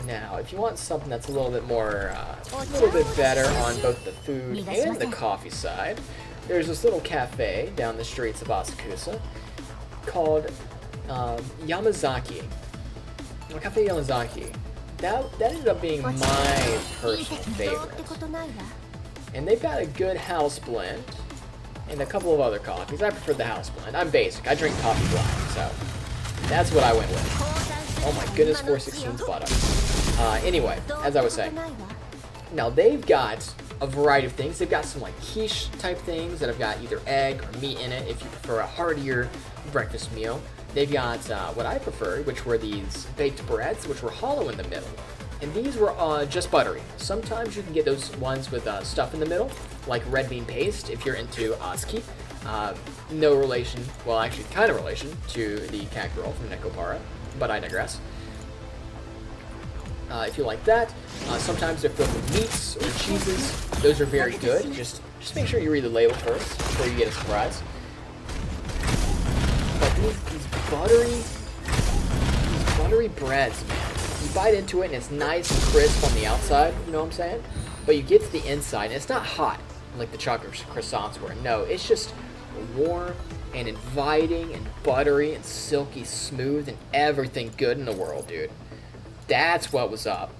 Now, if you want something that's a little bit more, a little bit better on both the food and the coffee side, there's this little cafe down the streets of Asakusa called Yamazaki. Cafe Yamazaki. That ended up being my personal favorite. And they've got a good house blend and a couple of other coffees. I prefer the house blend. I'm basic. I drink coffee black, so that's what I went with. Oh my goodness, 416's butter. Anyway, as I was saying, now they've got a variety of things. They've got some like quiche type things that have got either egg or meat in it if you prefer a heartier breakfast meal. They've got what I preferred, which were these baked breads, which were hollow in the middle. And these were just buttery. Sometimes you can get those ones with stuff in the middle, like red bean paste if you're into azuki. No relation, well actually kind of relation, to the cat girl from Nekopara, but I digress. If you like that, sometimes they're filled with meats or cheeses. Those are very good. Just make sure you read the label first before you get a surprise. But these buttery breads, man. You bite into it and it's nice and crisp on the outside, you know what I'm saying? But you get to the inside and it's not hot like the chocolate croissants were. No, it's just warm and inviting and buttery and silky smooth and everything good in the world, dude. That's what was up.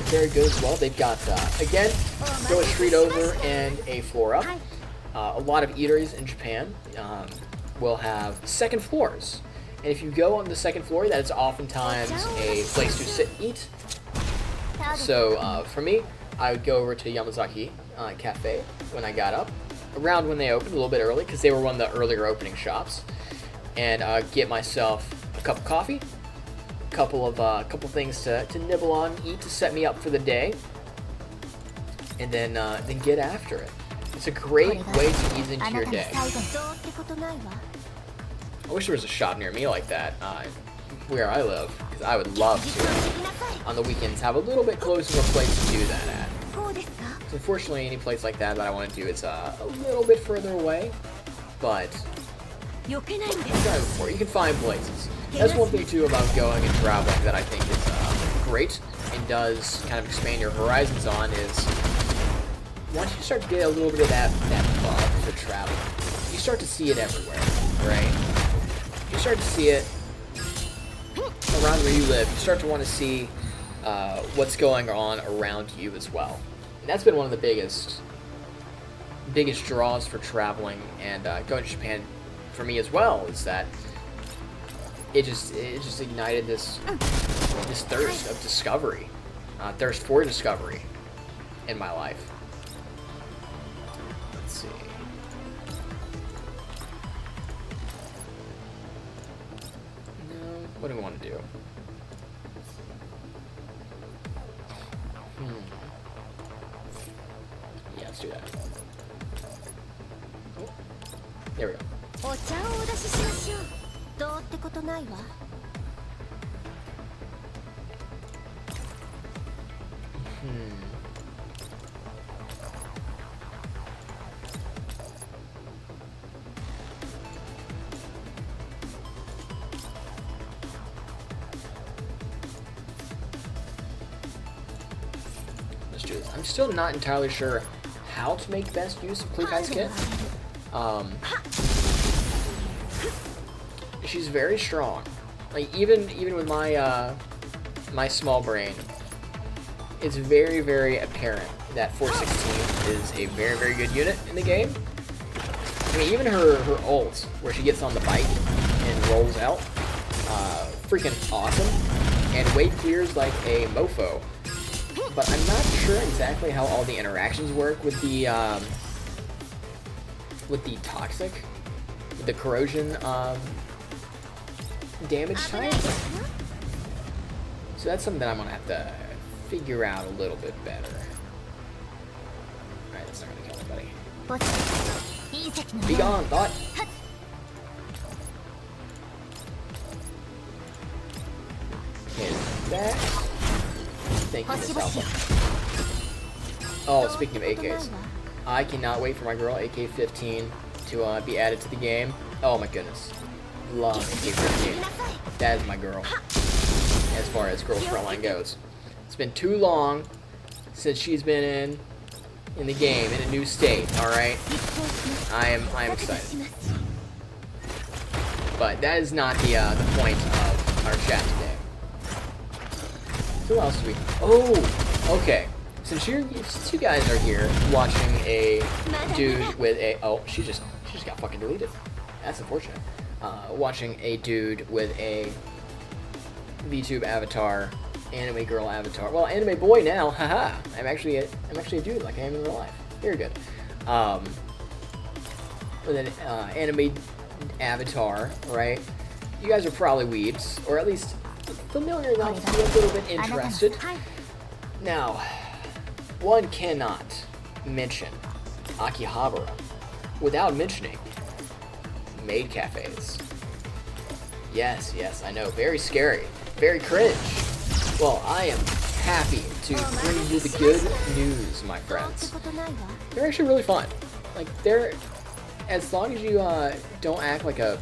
Very good as well. They've got, again, go a street over and a floor up. A lot of eateries in Japan will have second floors. And if you go on the second floor, that is oftentimes a place to sit and eat. So for me, I would go over to Yamazaki Cafe when I got up, around when they opened, a little bit early, because they were one of the earlier opening shops. And get myself a cup of coffee, couple things to nibble on, eat to set me up for the day, and then get after it. It's a great way to ease into your day. I wish there was a shop near me like that where I live, because I would love to on the weekends have a little bit closer of a place to do that at. So unfortunately, any place like that I want to do is a little bit further away, but I've done it before. You can find places. That's one thing too about going and traveling that I think is great and does kind of expand your horizons on is once you start to get a little bit of that bug for travel, you start to see it everywhere, right? You start to see it around where you live. You start to want to see what's going on around you as well. And that's been one of the biggest draws for traveling and going to Japan for me as well, is that it just ignited this thirst of discovery, thirst for discovery in my life. Let's see. No, what do we want to do? Yeah, let's do that. Oh, there we go. お茶をお出ししましょう。どうってことないわ。Let's do this. I'm still not entirely sure how to make best use of Klikai's kit. She's very strong. Like even with my my small brain, it's very, very apparent that 416 is a very, very good unit in the game. I mean, even her ult, where she gets on the bike and rolls out, freaking awesome. And wave clears like a mofo. But I'm not sure exactly how all the interactions work with the toxic, the corrosion damage type. So that's something that I'm gonna have to figure out a little bit better. Alright, that's not gonna kill anybody. Be gone, thought! Hit that. Thank you, Miss Alpha. Oh, speaking of AKs, I cannot wait for my girl AK-15 to be added to the game. Oh my goodness. love Ophelia. That is my girl, as far as Girls Frontline goes. It's been too long since she's been in the game, in a new state, alright? I am excited. But that is not the point of our chat today. Who else do we... Oh! Okay. Since you guys are here watching a dude with a... Oh, she just got fucking deleted. That's unfortunate. Watching a dude with a VTube avatar, anime girl avatar. Well, anime boy now. Haha. I'm actually a dude like I am in real life. Very good. With an anime avatar, right? You guys are probably weebs, or at least familiar enough to be a little bit interested. Now, one cannot mention Akihabara without mentioning maid cafes. Yes, yes, I know. Very scary. Very cringe. Well, I am happy to bring you the good news, my friends. They're actually really fun. Like, they're... As long as you don't act like an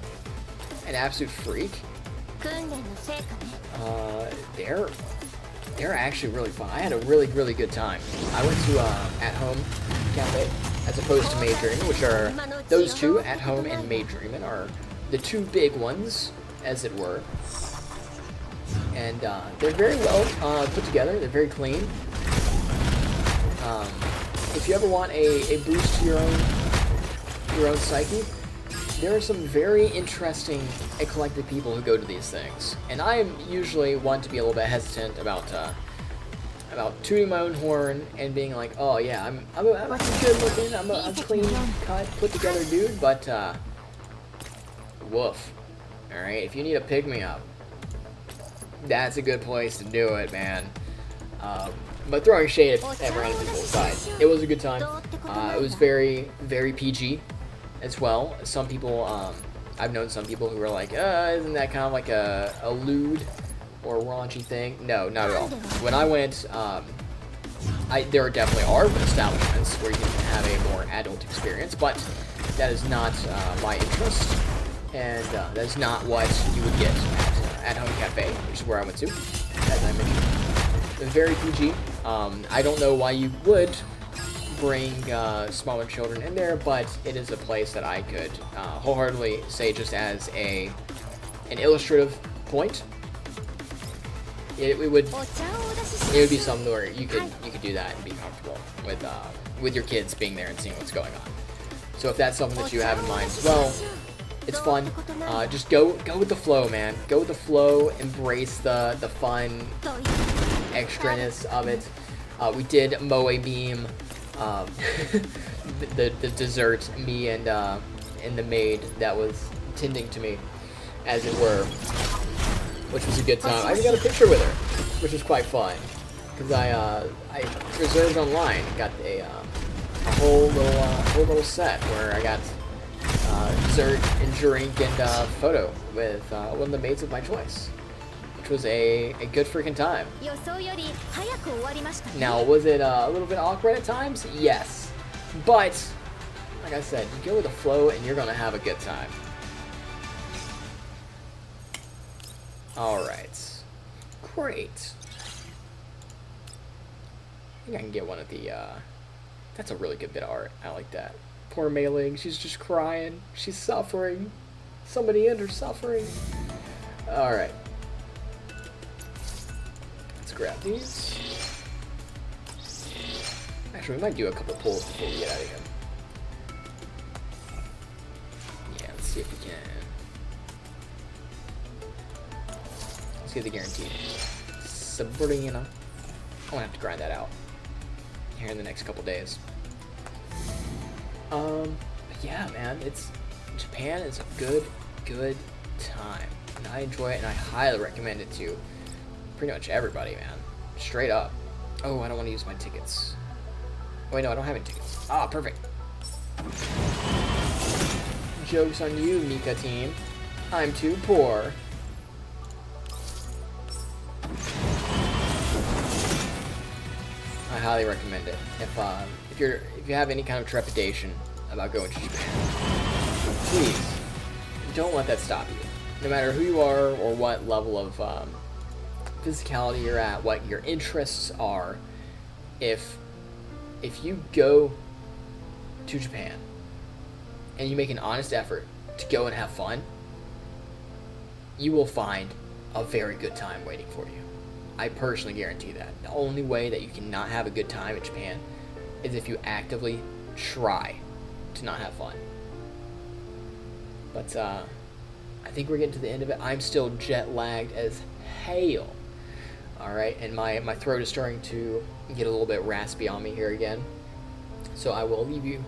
absolute freak, they're actually really fun. I had a really good time. I went to At Home Cafe as opposed to Maid Dreamin', which are those two, At Home and Maid Dreamin', are the two big ones, as it were. And they're very well put together. They're very clean. If you ever want a boost to your own psyche, there are some very interesting eclectic people who go to these things, and I am usually one to be a little bit hesitant about tooting my own horn and being like, oh yeah, I'm good looking, I'm a clean cut, put together dude, but woof. All right, if you need a pick me up, that's a good place to do it, man. But throwing shade at random people aside, it was a good time. It was very PG. As well, some people, I've known some people who were like, isn't that kind of like a lewd or raunchy thing? No, not at all. When I went, there definitely are establishments where you can have a more adult experience, but that is not my interest, and that is not what you would get at Home Cafe, which is where I went to, as I mentioned. It was very PG. I don't know why you would bring smaller children in there, but it is a place that I could wholeheartedly say, just as an illustrative point, it would be something where you could do that and be comfortable with your kids being there and seeing what's going on. So if that's something that you have in mind as well, it's fun. Just go with the flow, man. Go with the flow. Embrace the fun extraness of it. We did Moe Beam. The dessert, me and the maid that was tending to me, as it were, which was a good time. I even got a picture with her, which was quite fun, because I reserved online, got a whole little set where I got dessert and drink and photo with one of the maids of my choice, which was a good freaking time. Now, was it a little bit awkward at times? Yes. But, like I said, you go with the flow and you're going to have a good time. Alright. Great. I think I can get one of the, that's a really good bit of art. I like that. Poor Mei Ling, she's just crying. She's suffering. Somebody in her suffering. Alright. Grab these. Actually, we might do a couple pulls before we get out of here. Yeah, let's see if we can. Let's get the guaranteed. Sabrina. I'm gonna have to grind that out here in the next couple days. But yeah, man, Japan is a good time, and I enjoy it, and I highly recommend it to pretty much everybody, man. Straight up. Oh, I don't want to use my tickets. Wait, no, I don't have any tickets. Ah, perfect. Joke's on you, Mika team. I'm too poor. I highly recommend it. If you have any kind of trepidation about going to Japan, please don't let that stop you. no matter who you are or what level of physicality you're at, what your interests are, if you go to Japan and you make an honest effort to go and have fun, you will find a very good time waiting for you. I personally guarantee that. The only way that you cannot have a good time in Japan is if you actively try to not have fun. But I think we're getting to the end of it. I'm still jet lagged as hell. Alright, and my throat is starting to get a little bit raspy on me here again. So I will leave you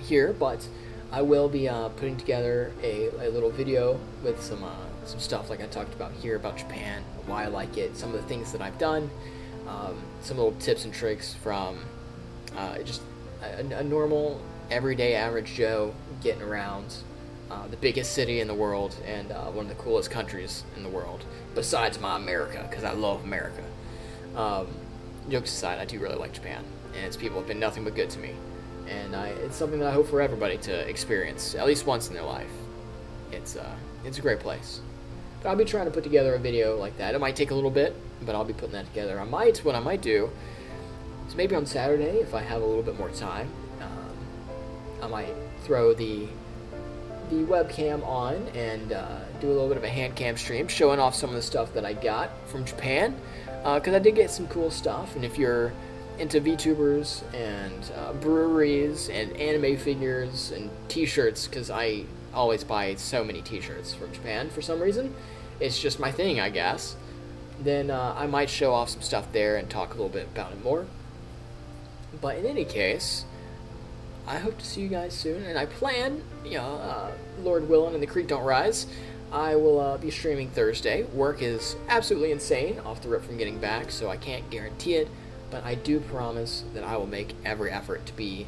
here, but I will be putting together a little video with some stuff like I talked about here about Japan, why I like it, some of the things that I've done, some little tips and tricks from just a normal, everyday, average Joe getting around the biggest city in the world and one of the coolest countries in the world, besides my America, because I love America. Jokes aside, I do really like Japan, and its people have been nothing but good to me. And it's something that I hope for everybody to experience at least once in their life. It's a great place. But I'll be trying to put together a video like that. It might take a little bit, but I'll be putting that together. What I might do is maybe on Saturday, if I have a little bit more time, I might throw the webcam on and do a little bit of a hand cam stream, showing off some of the stuff that I got from Japan, because I did get some cool stuff. And if you're into VTubers and breweries and anime figures and t-shirts, because I always buy so many t-shirts from Japan for some reason, it's just my thing, I guess, then I might show off some stuff there and talk a little bit about it more. But in any case, I hope to see you guys soon, and I plan, Lord willing and the creek don't rise, I will be streaming Thursday. Work is absolutely insane off the rip from getting back, so I can't guarantee it, but I do promise that I will make every effort to be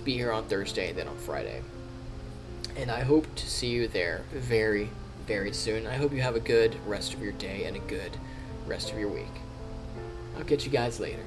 here on Thursday and then on Friday. And I hope to see you there very, very soon. I hope you have a good rest of your day and a good rest of your week. I'll catch you guys later.